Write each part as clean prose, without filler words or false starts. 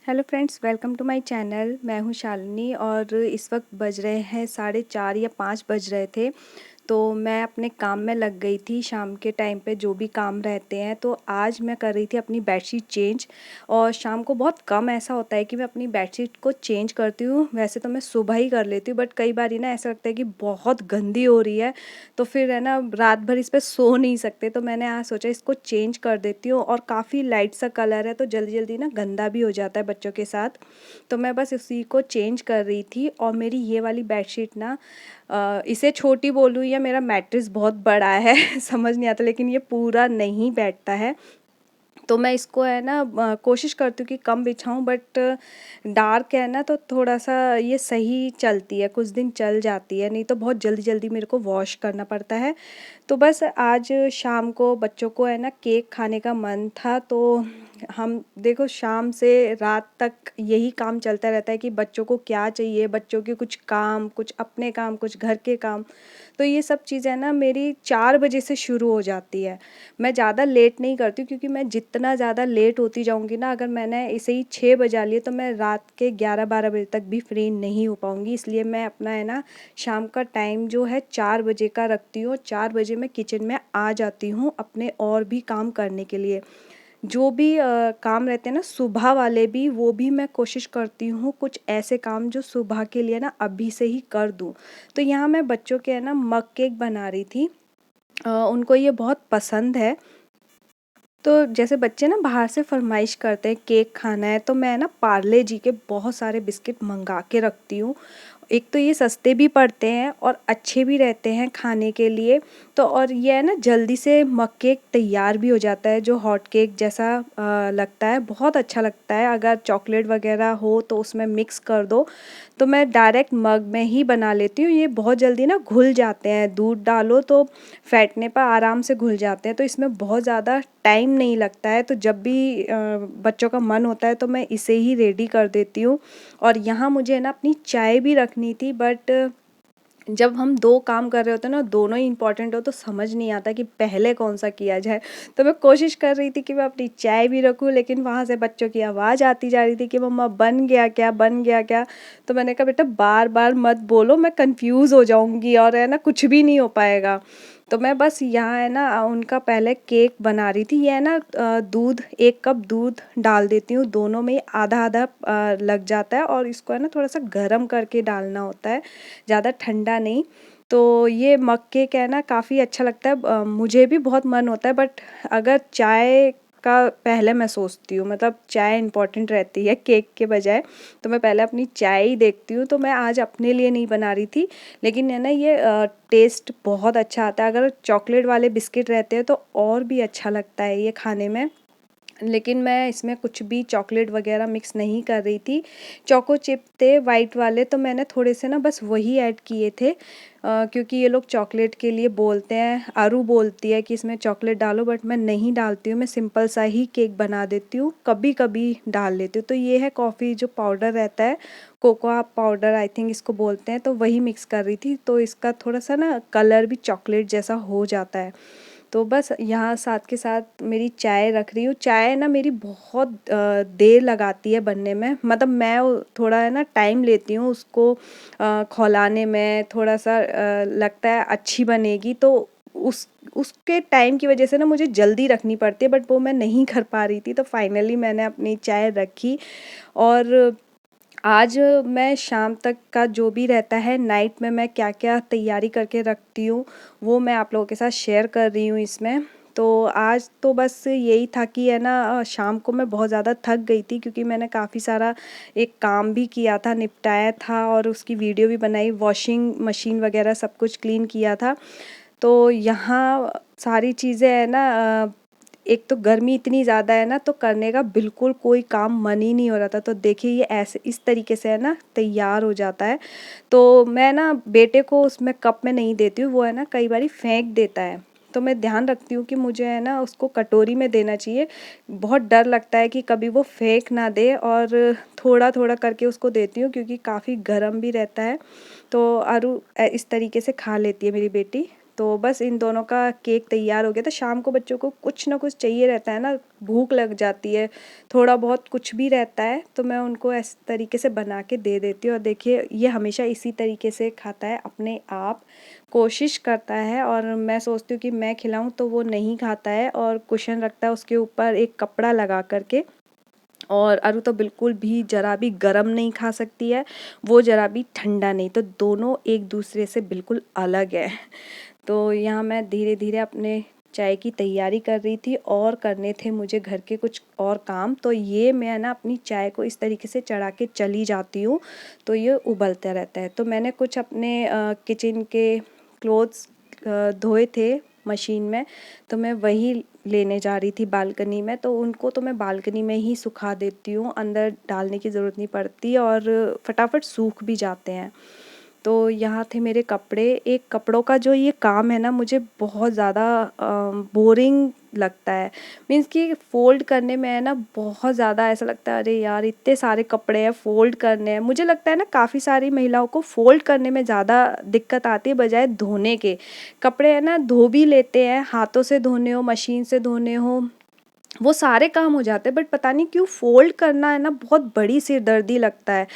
Hello friends, welcome to my channel. मैं हूं शालिनी और इस वक्त बज रहे हैं 4:30 या 5 बज रहे थे। तो मैं अपने काम में लग गई थी। शाम के टाइम पे जो भी काम रहते हैं, तो आज मैं कर रही थी अपनी बेडशीट चेंज। और शाम को बहुत कम ऐसा होता है कि मैं अपनी बेडशीट को चेंज करती हूँ। वैसे तो मैं सुबह ही कर लेती हूँ, बट कई बार ना ऐसा लगता है कि बहुत गंदी हो रही है, तो फिर है ना रात भर इस पर सो नहीं सकते। तो मैंने आज सोचा इसको चेंज कर देती हूँ। और काफ़ी लाइट सा कलर है, तो जल्दी जल्दी ना गंदा भी हो जाता है बच्चों के साथ। तो मैं बस उसी को चेंज कर रही थी। और मेरी ये वाली बेडशीट ना इसे छोटी बोलूँ या मेरा मैट्रेस बहुत बड़ा है समझ नहीं आता, लेकिन ये पूरा नहीं बैठता है। तो मैं इसको है ना कोशिश करती हूँ कि कम बिछाऊँ, बट डार्क है ना, तो थोड़ा सा ये सही चलती है, कुछ दिन चल जाती है, नहीं तो बहुत जल्दी जल्दी मेरे को वॉश करना पड़ता है। तो बस आज शाम को बच्चों को है ना केक खाने का मन था। तो हम देखो शाम से रात तक यही काम चलता रहता है कि बच्चों को क्या चाहिए, बच्चों के कुछ काम, कुछ अपने काम, कुछ घर के काम। तो ये सब चीज़ें ना मेरी 4 बजे से शुरू हो जाती है। मैं ज़्यादा लेट नहीं करती हूँ, क्योंकि मैं जितना ज़्यादा लेट होती जाऊँगी ना, अगर मैंने इसे ही 6 बजा लिए, तो मैं रात के 11-12 बजे तक भी फ्री नहीं हो पाऊँगी। इसलिए मैं अपना है ना शाम का टाइम जो है 4 बजे का रखती हूँ। 4 बजे मैं किचन में आ जाती हूँ अपने और भी काम करने के लिए। जो भी काम रहते हैं ना सुबह वाले भी, वो भी मैं कोशिश करती हूँ कुछ ऐसे काम जो सुबह के लिए ना अभी से ही कर दूँ। तो यहाँ मैं बच्चों के है ना मग केक बना रही थी। उनको ये बहुत पसंद है। तो जैसे बच्चे ना बाहर से फरमाइश करते हैं केक खाना है, तो मैं ना पार्ले जी के बहुत सारे बिस्किट मंगा के रखती हूँ। एक तो ये सस्ते भी पड़ते हैं और अच्छे भी रहते हैं खाने के लिए। तो और ये है ना जल्दी से मग केक तैयार भी हो जाता है, जो हॉट केक जैसा लगता है, बहुत अच्छा लगता है। अगर चॉकलेट वगैरह हो तो उसमें मिक्स कर दो। तो मैं डायरेक्ट मग में ही बना लेती हूँ। ये बहुत जल्दी ना घुल जाते हैं, दूध डालो तो फेंटने पर आराम से घुल जाते हैं। तो इसमें बहुत ज़्यादा टाइम नहीं लगता है। तो जब भी बच्चों का मन होता है तो मैं इसे ही रेडी कर देती हूँ। और यहाँ मुझे ना अपनी चाय भी रखनी थी, बट जब हम 2 काम कर रहे होते हैं ना, दोनों ही इम्पोर्टेंट हो, तो समझ नहीं आता कि पहले कौन-सा किया जाए। तो मैं कोशिश कर रही थी कि मैं अपनी चाय भी रखूँ, लेकिन वहाँ से बच्चों की आवाज़ आती जा रही थी कि मम्मा बन गया क्या? बन गया क्या? तो मैंने कहा बेटा बार-बार मत बोलो, मैं कन्फ्यूज़ हो जाऊँगी और है ना कुछ भी नहीं हो पाएगा। तो मैं बस यहाँ है ना उनका पहले केक बना रही थी। ये है ना दूध 1 कप दूध डाल देती हूँ, दोनों में आधा-आधा लग जाता है। और इसको है ना थोड़ा-सा गरम करके डालना होता है, ज़्यादा ठंडा नहीं। तो ये मग केक है ना काफ़ी अच्छा लगता है। मुझे भी बहुत मन होता है, बट अगर चाय का पहले मैं सोचती हूँ, मतलब चाय इम्पोर्टेंट रहती है केक के बजाय। तो मैं पहले अपनी चाय ही देखती हूँ। तो मैं आज अपने लिए नहीं बना रही थी, लेकिन है ना ये टेस्ट बहुत अच्छा आता है। अगर चॉकलेट वाले बिस्किट रहते हैं तो और भी अच्छा लगता है ये खाने में। लेकिन मैं इसमें कुछ भी चॉकलेट वगैरह मिक्स नहीं कर रही थी। चोको चिप थे वाइट वाले, तो मैंने थोड़े से ना बस वही ऐड किए थे। क्योंकि ये लोग चॉकलेट के लिए बोलते हैं, आरू बोलती है कि इसमें चॉकलेट डालो, बट मैं नहीं डालती हूँ। मैं सिंपल सा ही केक बना देती हूँ, कभी-कभी डाल लेती हूँ। तो ये है कॉफ़ी जो पाउडर रहता है, कोकोआ पाउडर आई थिंक इसको बोलते हैं, तो वही मिक्स कर रही थी। तो इसका थोड़ा-सा ना कलर भी चॉकलेट जैसा हो जाता है। तो बस यहाँ साथ के साथ मेरी चाय रख रही हूँ। चाय ना मेरी बहुत देर लगाती है बनने में, मतलब मैं थोड़ा है ना टाइम लेती हूँ उसको खौलाने में। थोड़ा-सा लगता है अच्छी बनेगी, तो उसके टाइम की वजह से ना मुझे जल्दी रखनी पड़ती है, बट वो मैं नहीं कर पा रही थी। तो फाइनली मैंने अपनी चाय रखी। और आज मैं शाम तक का जो भी रहता है, नाइट में मैं क्या-क्या तैयारी करके रखती हूँ, वो मैं आप लोगों के साथ शेयर कर रही हूँ इसमें। तो आज तो बस यही था कि है ना शाम को मैं बहुत ज़्यादा थक गई थी, क्योंकि मैंने काफ़ी सारा एक काम भी किया था, निपटाया था और उसकी वीडियो भी बनाई, वॉशिंग मशीन वगैरह सब कुछ क्लीन किया था। तो यहाँ सारी चीज़ें है ना एक तो गर्मी इतनी ज़्यादा है ना, तो करने का बिल्कुल कोई काम मन ही नहीं हो रहा था। तो देखिए ये ऐसे इस तरीके से है ना तैयार हो जाता है। तो मैं ना बेटे को उसमें कप में नहीं देती हूँ, वो है ना कई बारी फेंक देता है। तो मैं ध्यान रखती हूँ कि मुझे है ना उसको कटोरी में देना चाहिए। बहुत डर लगता है कि कभी वो फेंक ना दे, और थोड़ा-थोड़ा करके उसको देती हूँ, क्योंकि काफ़ी गर्म भी रहता है। तो आरू इस तरीके से खा लेती है मेरी बेटी। तो बस इन दोनों का केक तैयार हो गया। तो शाम को बच्चों को कुछ ना कुछ चाहिए रहता है ना, भूख लग जाती है, थोड़ा बहुत कुछ भी रहता है तो मैं उनको इस तरीके से बना के दे देती हूँ। और देखिए ये हमेशा इसी तरीके से खाता है, अपने आप कोशिश करता है, और मैं सोचती हूँ कि मैं खिलाऊँ तो वो नहीं खाता है और कुशन रखता है उसके ऊपर एक कपड़ा लगा करके। और अरु तो बिल्कुल भी ज़रा भी गरम नहीं खा सकती है, वो ज़रा भी ठंडा नहीं, तो दोनों एक दूसरे से बिल्कुल अलग है। तो यहाँ मैं धीरे धीरे अपने चाय की तैयारी कर रही थी और करने थे मुझे घर के कुछ और काम। तो ये मैं ना अपनी चाय को इस तरीके से चढ़ा के चली जाती हूँ, तो ये उबलता रहता है। तो मैंने कुछ अपने किचन के क्लोथ्स धोए थे मशीन में, तो मैं वही लेने जा रही थी बालकनी में। तो उनको तो मैं बालकनी में ही सुखा देती हूँ, अंदर डालने की ज़रूरत नहीं पड़ती और फटाफट सूख भी जाते हैं। तो यहाँ थे मेरे कपड़े। एक कपड़ों का जो ये काम है ना, मुझे बहुत ज़्यादा बोरिंग लगता है। मीन्स कि फ़ोल्ड करने में है ना, बहुत ज़्यादा ऐसा लगता है अरे यार इतने सारे कपड़े हैं, फ़ोल्ड करने हैं। मुझे लगता है ना काफ़ी सारी महिलाओं को फ़ोल्ड करने में ज़्यादा दिक्कत आती है बजाय धोने के। कपड़े है ना धो भी लेते हैं, हाथों से धोने हो, मशीन से धोने हो, वो सारे काम हो जाते हैं, बट पता नहीं क्यों फ़ोल्ड करना है ना बहुत बड़ी सिरदर्दी लगता है।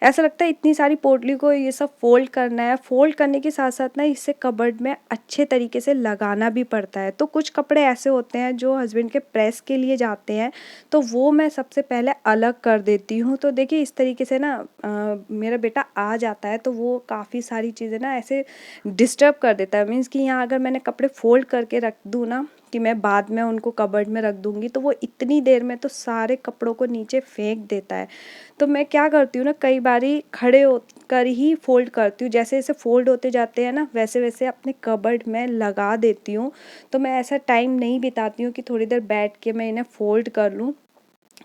ऐसा लगता है इतनी सारी पोटली को ये सब फ़ोल्ड करना है। फ़ोल्ड करने के साथ साथ ना इसे कबर्ड में अच्छे तरीके से लगाना भी पड़ता है। तो कुछ कपड़े ऐसे होते हैं जो हस्बैंड के प्रेस के लिए जाते हैं, तो वो मैं सबसे पहले अलग कर देती हूँ। तो देखिए इस तरीके से ना मेरा बेटा आ जाता है तो वो काफ़ी सारी चीज़ें ना ऐसे डिस्टर्ब कर देता है। मीन्स कि यहाँ अगर मैंने कपड़े फ़ोल्ड करके रख दूँ ना, कि मैं बाद में उनको कबर्ड में रख दूँगी, तो वो इतनी देर में तो सारे कपड़ों को नीचे फेंक देता है। तो मैं क्या करती हूँ ना, कई बारी खड़े होकर ही फ़ोल्ड करती हूँ। जैसे जैसे फ़ोल्ड होते जाते हैं ना, वैसे वैसे अपने कबर्ड में लगा देती हूँ। तो मैं ऐसा टाइम नहीं बिताती हूँ कि थोड़ी देर बैठ के मैं इन्हें फ़ोल्ड कर लूँ।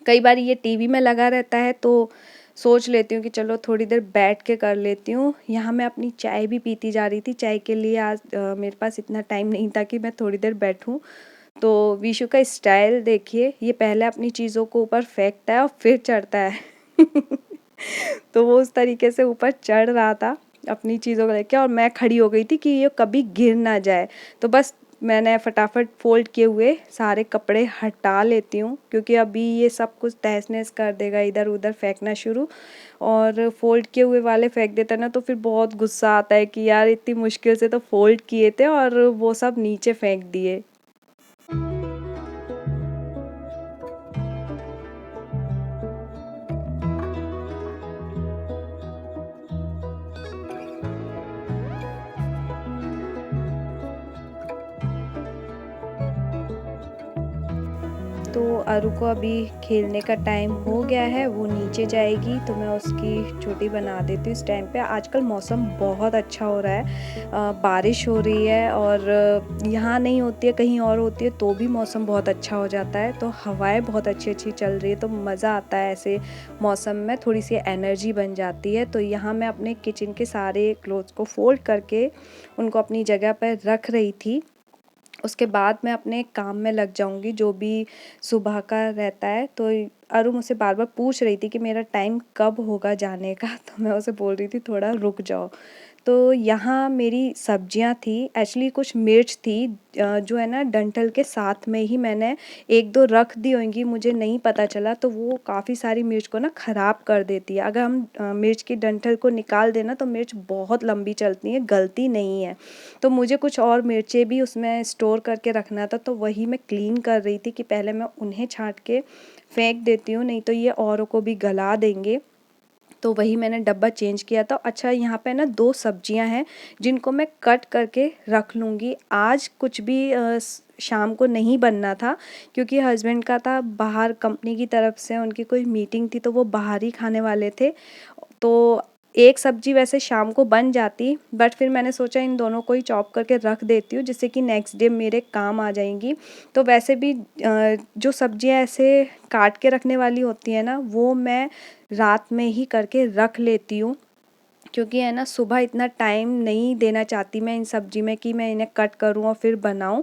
कई बार ये टीवी में लगा रहता है तो सोच लेती हूँ कि चलो थोड़ी देर बैठ के कर लेती हूँ। यहाँ मैं अपनी चाय भी पीती जा रही थी। चाय के लिए आज मेरे पास इतना टाइम नहीं था कि मैं थोड़ी देर बैठूँ। तो विशु का स्टाइल देखिए, ये पहले अपनी चीज़ों को ऊपर फेंकता है और फिर चढ़ता है। तो वो उस तरीके से ऊपर चढ़ रहा था अपनी चीज़ों को लेके, और मैं खड़ी हो गई थी कि ये कभी गिर ना जाए। तो बस मैंने फटाफट फ़ोल्ड किए हुए सारे कपड़े हटा लेती हूँ, क्योंकि अभी ये सब कुछ तहस-नहस कर देगा, इधर उधर फेंकना शुरू। और फ़ोल्ड किए हुए वाले फेंक देता है ना, तो फिर बहुत गुस्सा आता है कि यार इतनी मुश्किल से तो फ़ोल्ड किए थे और वो सब नीचे फेंक दिए। तो अरु को अभी खेलने का टाइम हो गया है, वो नीचे जाएगी तो मैं उसकी छोटी बना देती हूँ इस टाइम पे। आजकल मौसम बहुत अच्छा हो रहा है, बारिश हो रही है, और यहाँ नहीं होती है कहीं और होती है तो भी मौसम बहुत अच्छा हो जाता है। तो हवाएं बहुत अच्छी अच्छी चल रही है, तो मज़ा आता है ऐसे मौसम में, थोड़ी सी एनर्जी बन जाती है। तो यहाँ मैं अपने किचन के सारे क्लोथ्स को फ़ोल्ड करके उनको अपनी जगह पर रख रही थी। उसके बाद मैं अपने काम में लग जाऊँगी जो भी सुबह का रहता है। तो अरु मुझसे बार बार पूछ रही थी कि मेरा टाइम कब होगा जाने का, तो मैं उसे बोल रही थी थोड़ा रुक जाओ। तो यहाँ मेरी सब्जियाँ थी, एक्चुअली कुछ मिर्च थी जो है ना डंठल के साथ में ही मैंने एक दो रख दी होंगी, मुझे नहीं पता चला। तो वो काफ़ी सारी मिर्च को ना ख़राब कर देती है। अगर हम मिर्च की डंठल को निकाल देना तो मिर्च बहुत लंबी चलती है, गलती नहीं है। तो मुझे कुछ और मिर्चें भी उसमें स्टोर करके रखना था, तो वही मैं क्लीन कर रही थी कि पहले मैं उन्हें छाँट के फेंक देती हूँ, नहीं तो ये औरों को भी गला देंगे। तो वही मैंने डब्बा चेंज किया था। अच्छा यहाँ पे ना 2 सब्जियाँ हैं जिनको मैं कट करके रख लूँगी। आज कुछ भी शाम को नहीं बनना था, क्योंकि हस्बैंड का था बाहर, कंपनी की तरफ से उनकी कोई मीटिंग थी तो वो बाहर ही खाने वाले थे। तो एक सब्जी वैसे शाम को बन जाती, बट फिर मैंने सोचा इन दोनों को ही चॉप करके रख देती हूँ जिससे कि नेक्स्ट डे मेरे काम आ जाएंगी। तो वैसे भी जो सब्जियाँ ऐसे काट के रखने वाली होती हैं ना, वो मैं रात में ही करके रख लेती हूँ, क्योंकि है ना सुबह इतना टाइम नहीं देना चाहती मैं इन सब्जी में कि मैं इन्हें कट करूँ और फिर बनाऊँ।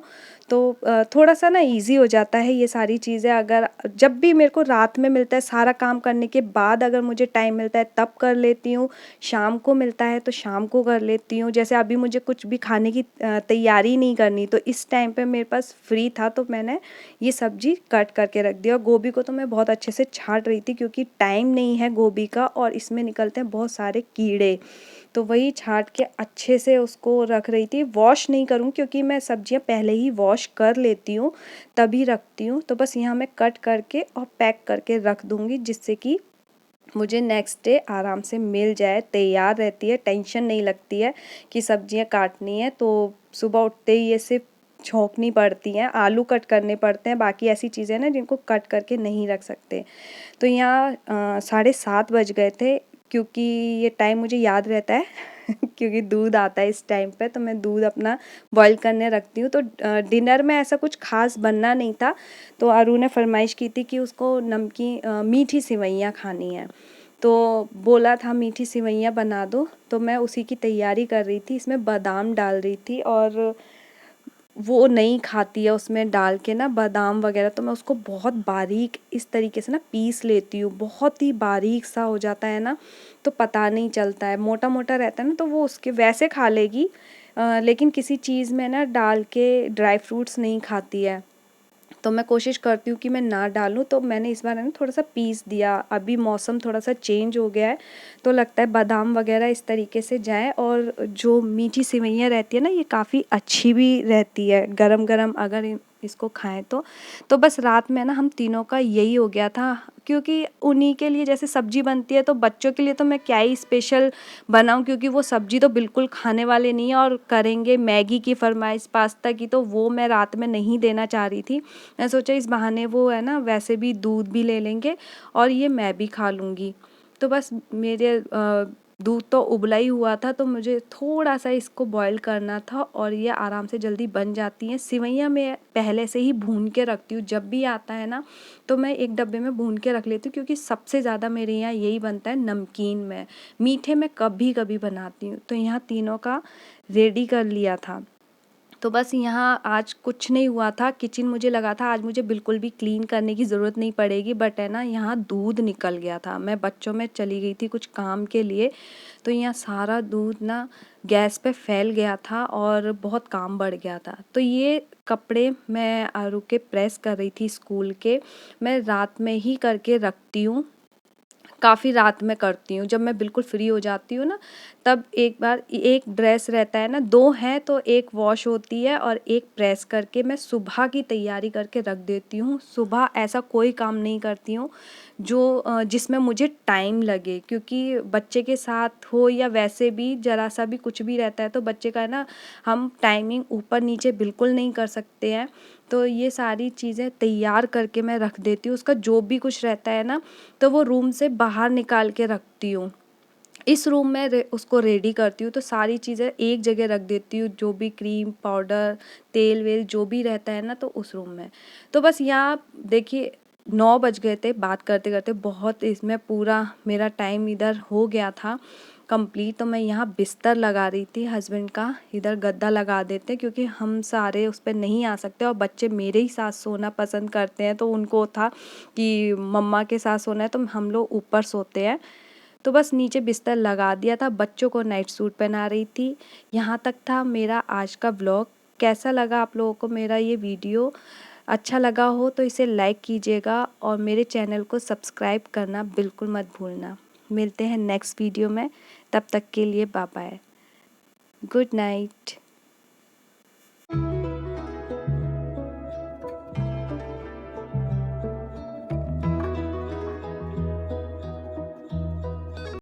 तो थोड़ा-सा ना ईज़ी हो जाता है ये सारी चीज़ें। अगर जब भी मेरे को रात में मिलता है, सारा काम करने के बाद अगर मुझे टाइम मिलता है तब कर लेती हूँ, शाम को मिलता है तो शाम को कर लेती हूँ। जैसे अभी मुझे कुछ भी खाने की तैयारी नहीं करनी, तो इस टाइम पे मेरे पास फ्री था तो मैंने ये सब्ज़ी कट करके रख दिया। और गोभी को तो मैं बहुत अच्छे से छाँट रही थी क्योंकि टाइम नहीं है गोभी का और इसमें निकलते हैं बहुत सारे कीड़े। तो वही छाँट के अच्छे से उसको रख रही थी। वॉश नहीं करूँ क्योंकि मैं सब्जियां पहले ही वॉश कर लेती हूँ, तभी रखती हूँ। तो बस यहाँ मैं कट करके और पैक करके रख दूँगी, जिससे कि मुझे नेक्स्ट डे आराम से मिल जाए, तैयार रहती है, टेंशन नहीं लगती है कि सब्जियां काटनी है। तो सुबह उठते ही ये सिर्फ छोंकनी पड़ती हैं, आलू कट करने पड़ते हैं, बाकी ऐसी चीज़ें ना जिनको कट करके नहीं रख सकते। तो यहाँ 7:30 बज गए थे, क्योंकि ये टाइम मुझे याद रहता है क्योंकि दूध आता है इस टाइम पे, तो मैं दूध अपना बॉईल करने रखती हूँ। तो डिनर में ऐसा कुछ खास बनना नहीं था, तो अरू ने फरमाइश की थी कि उसको मीठी सिवैयाँ खानी है, तो बोला था मीठी सिवैयाँ बना दो, तो मैं उसी की तैयारी कर रही थी। इसमें बादाम डाल रही थी और वो नहीं खाती है उसमें डाल के ना बादाम वगैरह, तो मैं उसको बहुत बारीक इस तरीके से ना पीस लेती हूँ। बहुत ही बारीक सा हो जाता है ना, तो पता नहीं चलता है। मोटा मोटा रहता है ना, तो वो उसके वैसे खा लेगी, लेकिन किसी चीज़ में ना डाल के ड्राई फ्रूट्स नहीं खाती है। तो मैं कोशिश करती हूँ कि मैं ना डालूँ, तो मैंने इस बार है ना थोड़ा-सा पीस दिया। अभी मौसम थोड़ा-सा चेंज हो गया है, तो लगता है बादाम वगैरह इस तरीके से जाएँ। और जो मीठी सिवैयाँ रहती है ना, ये काफ़ी अच्छी भी रहती है गरम-गरम अगर इसको खाएँ तो। तो बस रात में ना हम तीनों का यही हो गया था, क्योंकि उन्हीं के लिए जैसे सब्ज़ी बनती है, तो बच्चों के लिए तो मैं क्या ही स्पेशल बनाऊँ, क्योंकि वो सब्ज़ी तो बिल्कुल खाने वाले नहीं है और करेंगे मैगी की फ़रमाइश, पास्ता की, तो वो मैं रात में नहीं देना चाह रही थी। मैं सोचा इस बहाने वो है ना वैसे भी दूध भी ले लेंगे और ये मैं भी खा लूँगी। तो बस मेरे दूध तो उबला ही हुआ था, तो मुझे थोड़ा सा इसको बॉईल करना था और ये आराम से जल्दी बन जाती हैं। सिवैयाँ मैं पहले से ही भून के रखती हूँ, जब भी आता है ना तो मैं एक डब्बे में भून के रख लेती हूँ, क्योंकि सबसे ज़्यादा मेरे यहाँ यही बनता है नमकीन में। मीठे में कभी कभी बनाती हूँ। तो यहाँ तीनों का रेडी कर लिया था। तो बस यहाँ आज कुछ नहीं हुआ था। किचन मुझे लगा था आज मुझे बिल्कुल भी क्लीन करने की ज़रूरत नहीं पड़ेगी, बट है ना यहाँ दूध निकल गया था। मैं बच्चों में चली गई थी कुछ काम के लिए, तो यहाँ सारा दूध ना गैस पे फैल गया था और बहुत काम बढ़ गया था। तो ये कपड़े मैं आरू के प्रेस कर रही थी स्कूल के। मैं रात में ही करके रखती हूँ, काफ़ी रात में करती हूँ। जब मैं बिल्कुल फ्री हो जाती हूँ ना, तब एक बार एक ड्रेस रहता है ना, 2 हैं तो एक वॉश होती है और एक प्रेस करके मैं सुबह की तैयारी करके रख देती हूँ। सुबह ऐसा कोई काम नहीं करती हूँ जो जिसमें मुझे टाइम लगे, क्योंकि बच्चे के साथ हो या वैसे भी ज़रा सा भी कुछ भी रहता है तो बच्चे का ना हम टाइमिंग ऊपर नीचे बिल्कुल नहीं कर सकते हैं। तो ये सारी चीज़ें तैयार करके मैं रख देती हूँ। उसका जो भी कुछ रहता है ना, तो वो रूम से बाहर निकाल के रखती हूँ। इस रूम में उसको रेडी करती हूँ, तो सारी चीज़ें एक जगह रख देती हूँ, जो भी क्रीम पाउडर तेल वेल जो भी रहता है ना, तो उस रूम में। तो बस यहाँ देखिए 9 बज गए थे बात करते करते, बहुत इसमें पूरा मेरा टाइम इधर हो गया था कंप्लीट। तो मैं यहाँ बिस्तर लगा रही थी हस्बैंड का, इधर गद्दा लगा देते क्योंकि हम सारे उस पर नहीं आ सकते और बच्चे मेरे ही साथ सोना पसंद करते हैं, तो उनको था कि मम्मा के साथ सोना है तो हम लोग ऊपर सोते हैं। तो बस नीचे बिस्तर लगा दिया था, बच्चों को नाइट सूट पहना रही थी। यहाँ तक था मेरा आज का व्लॉग। कैसा लगा आप लोगों को मेरा ये वीडियो? अच्छा लगा हो तो इसे लाइक कीजिएगा और मेरे चैनल को सब्सक्राइब करना बिल्कुल मत भूलना। मिलते हैं नेक्स्ट वीडियो में, तब तक के लिए बाय बाय, गुड नाइट।